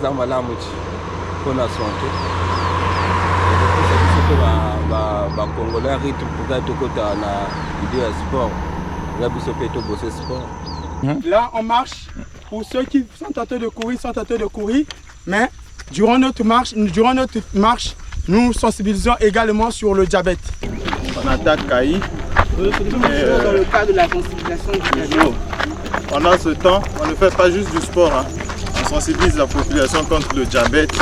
eza malamu pour la santé. Congolais rythme pour na vidéo sport. Là, on marche. Pour ceux qui sont tentés de courir, mais durant notre marche, nous sensibilisons également sur le diabète. On attaque Kaï. Dans le cadre de la sensibilisation du diabète. Pendant ce temps, on ne fait pas juste du sport. Hein. On sensibilise la population contre le diabète.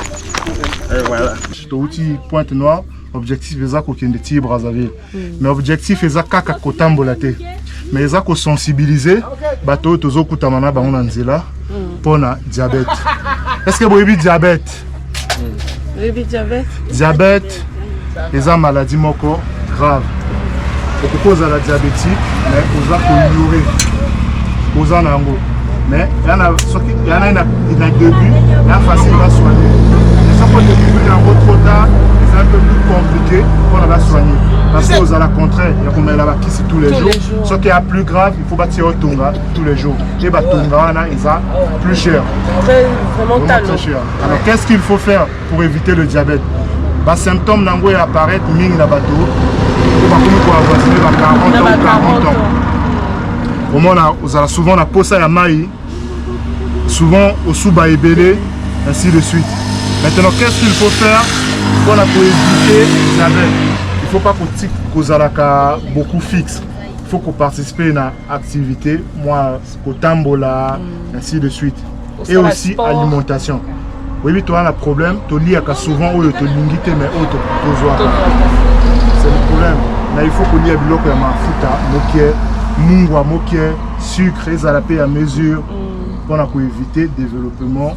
Et voilà. Outil Pointe Noire, objectif est de Brazzaville. Mais objectif est kaka kotambolate. Mais ils ont sensibilisé bateau tozo kutamana ba onanzela pour le diabète. Est-ce que vous avez diabète? Oui, diabète. Diabète, c'est une maladie grave. Pourquoi vous avez diabétique, mais vous avez ignoré. Vous avez mais il y en a début, il y a facile à soigner. Et ça peut début trop tard, c'est un peu plus compliqué pour la soigner. Parce que vous avez le contraire, il y a comme elle qui tous les jours. Ce qui est plus grave, il faut bâtir au Tonga tous les jours. Et le Tonga, c'est plus cher. Vraiment très cher. Alors qu'est-ce qu'il faut faire pour éviter le diabète? Les symptômes apparaissent ming na bateau. Pour avoir 40 ans. Au moins, vous avez souvent la posa ya maï, souvent au souba ebele, ainsi de suite. Maintenant, qu'est-ce qu'il faut faire pour éviter le diabète? Il ne faut pas que vous ayez beaucoup fixe. Il faut que vous participez à l'activité, moi, au tambola, ainsi de suite. Et aussi l'alimentation. Oui, tu as un problème, tu lis souvent où tu as mais où tu c'est le problème. Mais il faut que tu aies un peu mungwa moke, sucre, ils à la paix à mesure pour éviter le développement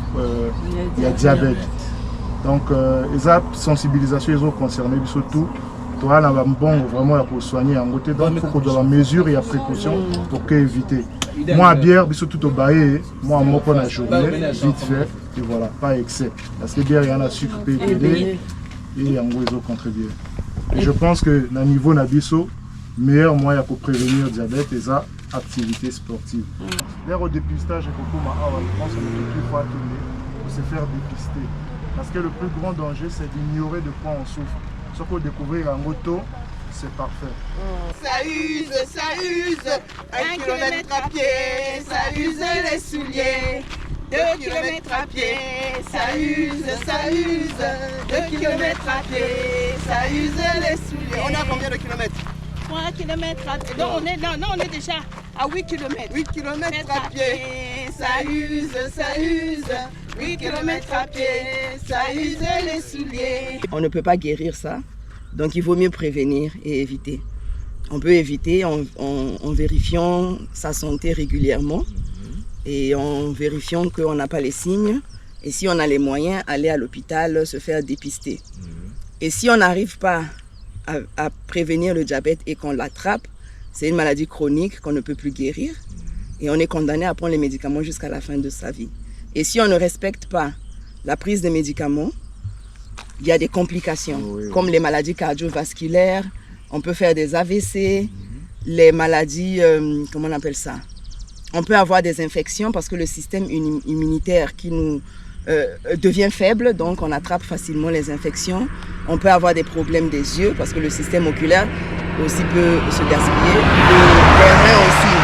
du diabète. Donc, les sensibilisations ils ont concerné surtout. Tu as bon vraiment pour soigner en côté. Donc, il faut qu'on ait la mesure et la précaution pour éviter. Moi, à bière, tout au baillet, moi, à mon la journée, vite fait, et voilà, pas excès. Parce que bière, il y en a sucre PPD et en gros, ils ont contribué. Et je pense que dans le niveau Nabiso, meilleur moyen pour prévenir le diabète et ça, activité sportive. L'air au dépistage, je pense qu'il faut attendre pour se faire dépister. Parce que le plus grand danger, c'est d'ignorer de quoi on souffre. Ce qu'on découvrir en moto, c'est parfait. Ça use, 1 kilomètre à pied, ça use les souliers. 2 kilomètres à pied, ça use. 2 kilomètres à pied, ça use les souliers. On a combien de kilomètres? 3 kilomètres à pied. Non, on est déjà à 8 kilomètres. 8 kilomètres à pied, ça use. 8 kilomètres à pied, ça use les souliers. On ne peut pas guérir ça, donc il vaut mieux prévenir et éviter. On peut éviter en vérifiant sa santé régulièrement et en vérifiant qu'on n'a pas les signes. Et si on a les moyens, aller à l'hôpital, se faire dépister. Et si on n'arrive pas à prévenir le diabète et qu'on l'attrape, c'est une maladie chronique qu'on ne peut plus guérir et on est condamné à prendre les médicaments jusqu'à la fin de sa vie. Et si on ne respecte pas la prise des médicaments, il y a des complications comme les maladies cardiovasculaires, on peut faire des AVC, les maladies, comment on appelle ça? On peut avoir des infections parce que le système immunitaire qui nous devient faible, donc on attrape facilement les infections. On peut avoir des problèmes des yeux parce que le système oculaire aussi peut se gaspiller. Les reins aussi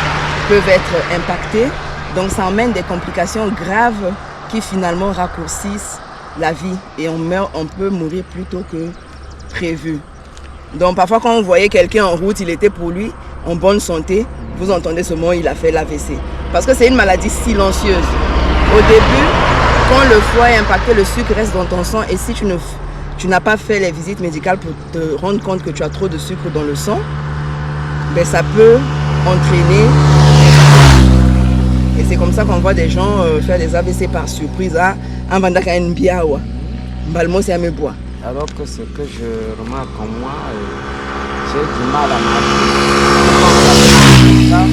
peuvent être impactés. Donc ça emmène des complications graves qui finalement raccourcissent la vie et on peut mourir plus tôt que prévu. Donc parfois quand vous voyez quelqu'un en route, il était pour lui en bonne santé, vous entendez ce mot, il a fait l'AVC. Parce que c'est une maladie silencieuse. Au début, quand le foie est impacté, le sucre reste dans ton sang et si tu n'as pas fait les visites médicales pour te rendre compte que tu as trop de sucre dans le sang, ben ça peut entraîner. Et c'est comme ça qu'on voit des gens faire des AVC par surprise. Alors que ce que je remarque en moi, j'ai du mal à marcher. En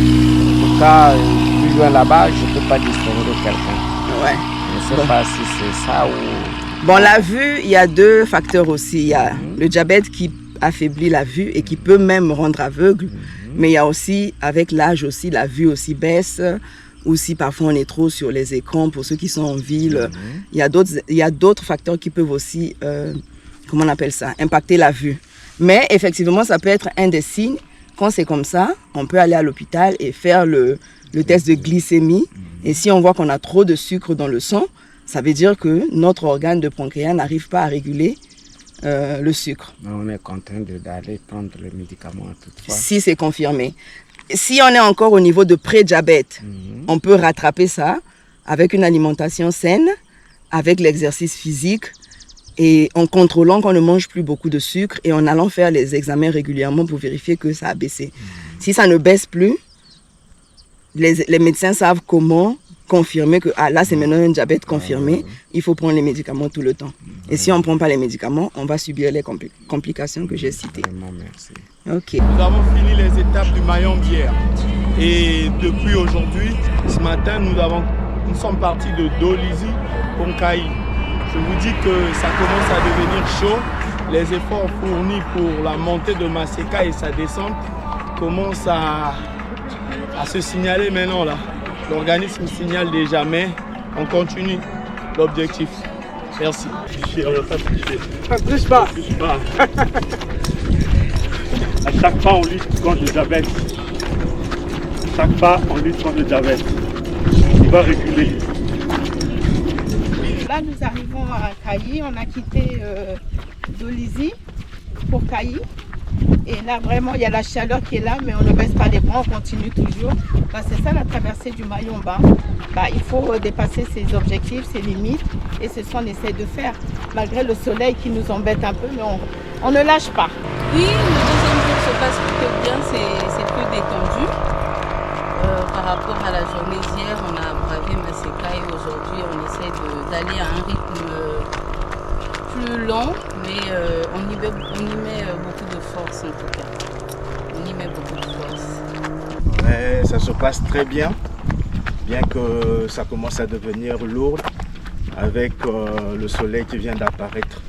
tout cas, plus loin là-bas, je ne peux pas distinguer quelqu'un. Ouais. Je ne sais pas si c'est ça ou... Bon, la vue, il y a deux facteurs aussi. Il y a le diabète qui affaiblit la vue et qui peut même rendre aveugle. Mais il y a aussi, avec l'âge aussi, la vue aussi baisse. ou si parfois on est trop sur les écrans pour ceux qui sont en ville. Il y a d'autres facteurs qui peuvent aussi, comment on appelle ça, impacter la vue. Mais effectivement, ça peut être un des signes. Quand c'est comme ça, on peut aller à l'hôpital et faire le test de glycémie. Et si on voit qu'on a trop de sucre dans le sang, ça veut dire que notre organe de pancréas n'arrive pas à réguler le sucre. On est content d'aller prendre les médicaments toutefois. Si c'est confirmé. Si on est encore au niveau de pré-diabète, on peut rattraper ça avec une alimentation saine, avec l'exercice physique et en contrôlant qu'on ne mange plus beaucoup de sucre et en allant faire les examens régulièrement pour vérifier que ça a baissé. Si ça ne baisse plus, les médecins savent comment confirmer que là c'est maintenant un diabète confirmé, il faut prendre les médicaments tout le temps. Et si on ne prend pas les médicaments, on va subir les complications que j'ai citées. Vraiment, merci. Ok. Nous avons fini les étapes du maillon bière. Et depuis aujourd'hui, ce matin, nous sommes partis de Dolizy pour Nkayi. Je vous dis que ça commence à devenir chaud. Les efforts fournis pour la montée de Maseka et sa descente commencent à se signaler maintenant là. L'organisme signale déjà, mais on continue l'objectif. Merci. Ne triche pas. À chaque pas, on lutte contre le diabète. À chaque pas, on lutte contre le diabète. Il va reculer. Là, nous arrivons à Nkayi. On a quitté Dolizy pour Nkayi. Et là, vraiment, il y a la chaleur qui est là, mais on ne baisse pas les bras, on continue toujours. C'est ça la traversée du maillon bas. Il faut dépasser ses objectifs, ses limites, et c'est ce qu'on essaie de faire, malgré le soleil qui nous embête un peu, mais on ne lâche pas. Oui, le deuxième jour se passe plutôt bien, c'est plus détendu. Par rapport à la journée d'hier, on a bravé Maseka et aujourd'hui, on essaie d'aller à un rythme plus lent, mais on y met beaucoup de force en tout cas. On y met beaucoup de force. Ouais, ça se passe très bien que ça commence à devenir lourd avec le soleil qui vient d'apparaître.